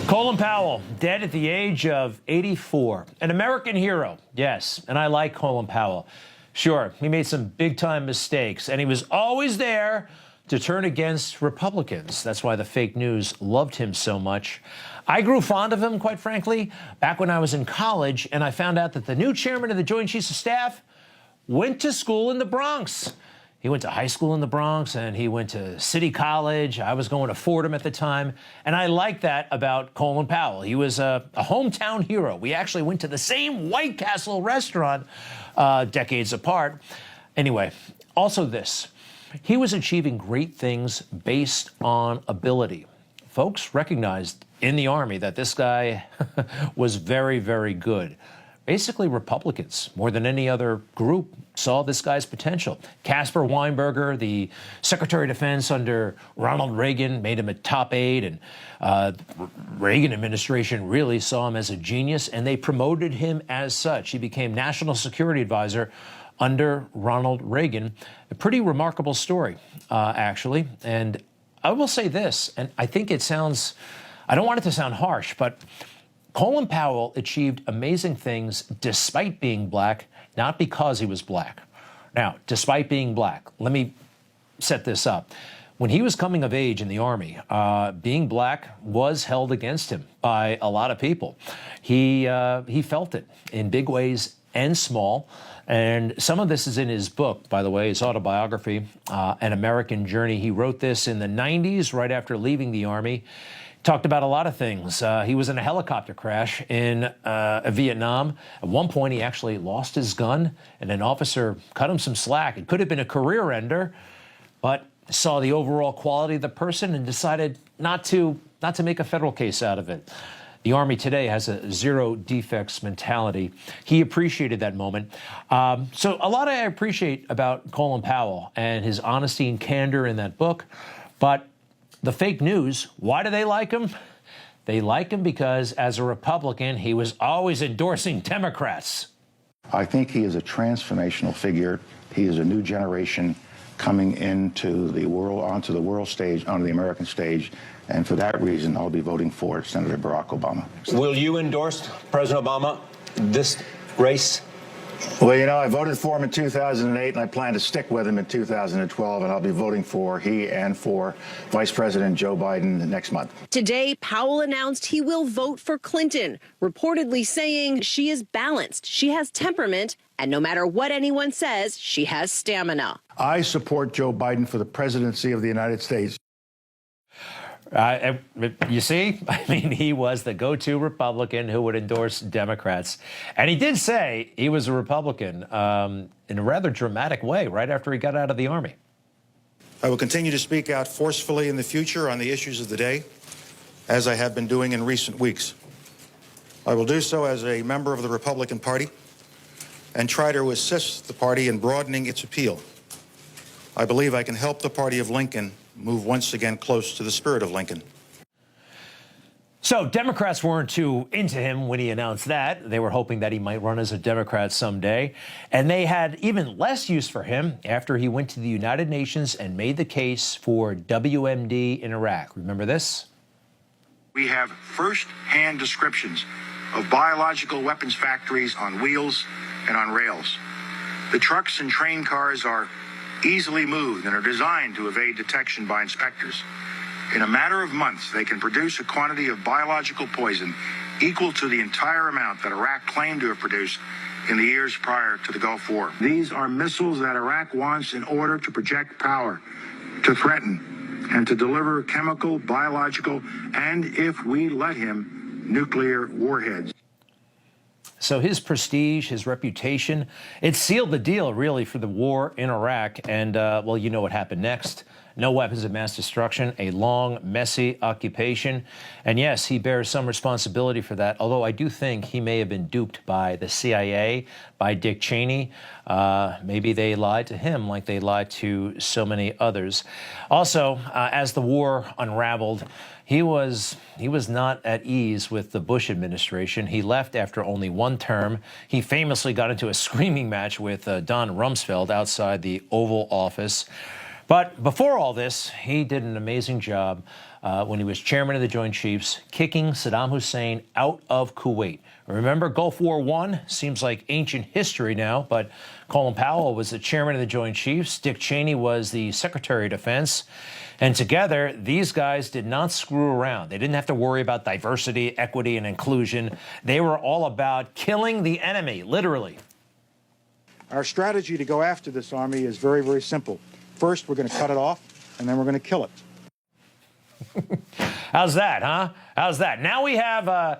Colin Powell, dead at the age of 84. An American hero, yes, and I like Colin Powell. Sure, he made some big-time mistakes, and he was always there to turn against Republicans. That's why the fake news loved him so much. I grew fond of him, quite frankly, back when I was in college, and I found out that the new chairman of the Joint Chiefs of Staff went to school in the Bronx. He went to high school in the Bronx, and he went to City College. I was going to Fordham at the time, and I liked that about Colin Powell. He was a hometown hero. We actually went to the same White Castle restaurant decades apart. Anyway, also this. He was achieving great things based on ability. Folks recognized in the Army that this guy was very, very good. Basically, Republicans, more than any other group, saw this guy's potential. Caspar Weinberger, the Secretary of Defense under Ronald Reagan, made him a top aide, and Reagan administration really saw him as a genius, and they promoted him as such. He became National Security Advisor under Ronald Reagan. A pretty remarkable story, actually. And I will say this, and I think it sounds, I don't want it to sound harsh, but Colin Powell achieved amazing things despite being black, not because he was black. Now, despite being black, let me set this up. When he was coming of age in the Army, being black was held against him by a lot of people. He felt it in big ways and small. And some of this is in his book, by the way, his autobiography, An American Journey. He wrote this in the 90s, right after leaving the Army. Talked about a lot of things. He was in a helicopter crash in Vietnam. At one point, he actually lost his gun, and an officer cut him some slack. It could have been a career ender, but saw the overall quality of the person and decided not to make a federal case out of it. The Army today has a zero defects mentality. He appreciated that moment. So a lot I appreciate about Colin Powell and his honesty and candor in that book, but the fake news, why do they like him? They like him because, as a Republican, he was always endorsing Democrats. I think he is a transformational figure. He is a new generation coming into the world, onto the world stage, onto the American stage. And for that reason, I'll be voting for Senator Barack Obama. Will you endorse President Obama this race? Well, you know, I voted for him in 2008, and I plan to stick with him in 2012, and I'll be voting for he and for Vice President Joe Biden next month. Today, Powell announced he will vote for Clinton, reportedly saying she is balanced, she has temperament, and no matter what anyone says, she has stamina. I support Joe Biden for the presidency of the United States. You see, I mean, he was the go-to Republican who would endorse Democrats. And he did say he was a Republican in a rather dramatic way right after he got out of the Army. I will continue to speak out forcefully in the future on the issues of the day, as I have been doing in recent weeks. I will do so as a member of the Republican Party and try to assist the party in broadening its appeal. I believe I can help the party of Lincoln move once again close to the spirit of Lincoln. So Democrats weren't too into him when he announced that. They were hoping that he might run as a Democrat someday. And they had even less use for him after he went to the United Nations and made the case for WMD in Iraq. Remember this? We have first-hand descriptions of biological weapons factories on wheels and on rails. The trucks and train cars are easily moved and are designed to evade detection by inspectors. In a matter of months, they can produce a quantity of biological poison equal to the entire amount that Iraq claimed to have produced in the years prior to the Gulf War. These are missiles that Iraq wants in order to project power, to threaten, and to deliver chemical, biological, and, if we let him, nuclear warheads. So his prestige, his reputation, it sealed the deal, really, for the war in Iraq. And, well, you know what happened next. No weapons of mass destruction, a long, messy occupation. And, yes, he bears some responsibility for that, although I do think he may have been duped by the CIA, by Dick Cheney. Maybe they lied to him like they lied to so many others. Also, as the war unraveled, he was not at ease with the Bush administration. He left after only one term. He famously got into a screaming match with Don Rumsfeld outside the Oval Office. But before all this, he did an amazing job when he was chairman of the Joint Chiefs, kicking Saddam Hussein out of Kuwait. Remember, Gulf War I seems like ancient history now, but Colin Powell was the chairman of the Joint Chiefs. Dick Cheney was the Secretary of Defense. And together, these guys did not screw around. They didn't have to worry about diversity, equity, and inclusion. They were all about killing the enemy, literally. Our strategy to go after this army is very, very simple. First, we're going to cut it off, and then we're going to kill it. How's that, huh? How's that? Now we have a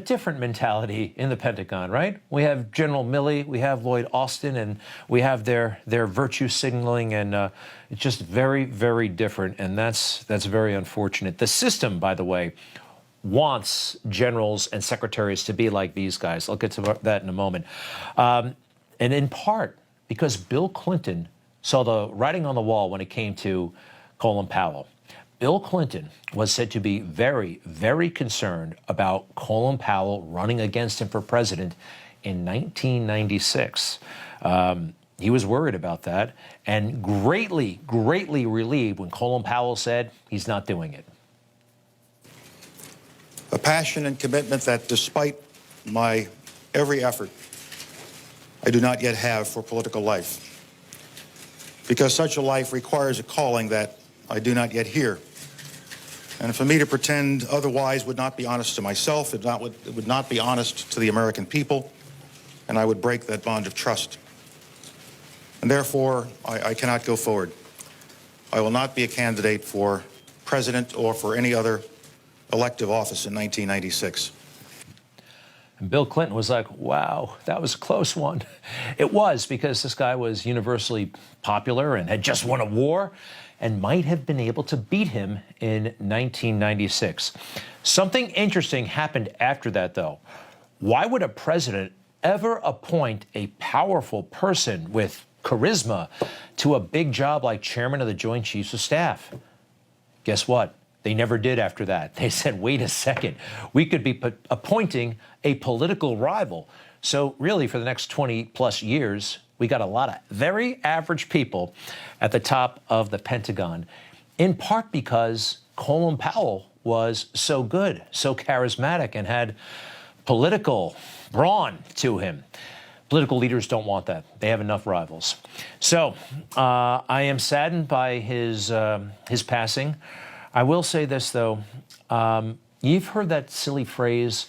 different mentality in the Pentagon, right? We have General Milley, we have Lloyd Austin, and we have their virtue signaling, and it's just very, very different, and that's very unfortunate. The system, by the way, wants generals and secretaries to be like these guys. I'll get to that in a moment. And in part because Bill Clinton saw the writing on the wall when it came to Colin Powell. Bill Clinton was said to be very, very concerned about Colin Powell running against him for president in 1996. He was worried about that and greatly, greatly relieved when Colin Powell said he's not doing it. A passion and commitment that, despite my every effort, I do not yet have for political life. Because such a life requires a calling that I do not yet hear. And for me to pretend otherwise would not be honest to myself, it would not be honest to the American people, and I would break that bond of trust. And therefore, I cannot go forward. I will not be a candidate for president or for any other elective office in 1996. And Bill Clinton was like, wow, that was a close one. It was, because this guy was universally popular and had just won a war and might have been able to beat him in 1996. Something interesting happened after that, though. Why would a president ever appoint a powerful person with charisma to a big job like chairman of the Joint Chiefs of Staff? Guess what? They never did after that. They said, wait a second, we could be appointing a political rival. So really, for the next 20 plus years, we got a lot of very average people at the top of the Pentagon, in part because Colin Powell was so good, so charismatic, and had political brawn to him. Political leaders don't want that. They have enough rivals. So I am saddened by his passing. I will say this, though. You've heard that silly phrase,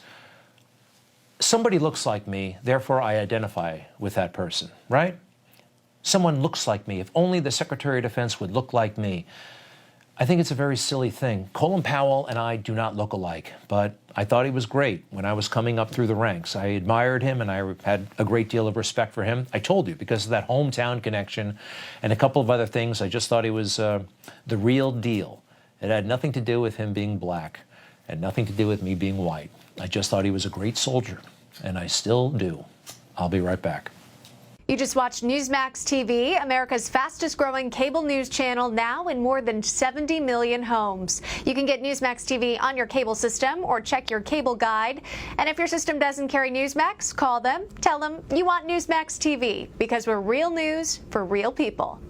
somebody looks like me, therefore I identify with that person, right? Someone looks like me. If only the Secretary of Defense would look like me. I think it's a very silly thing. Colin Powell and I do not look alike, but I thought he was great when I was coming up through the ranks. I admired him, and I had a great deal of respect for him. I told you, because of that hometown connection and a couple of other things, I just thought he was the real deal. It had nothing to do with him being black and nothing to do with me being white. I just thought he was a great soldier, and I still do. I'll be right back. You just watched Newsmax TV, America's fastest growing cable news channel, now in more than 70 million homes. You can get Newsmax TV on your cable system or check your cable guide. And if your system doesn't carry Newsmax, call them, tell them you want Newsmax TV, because we're real news for real people.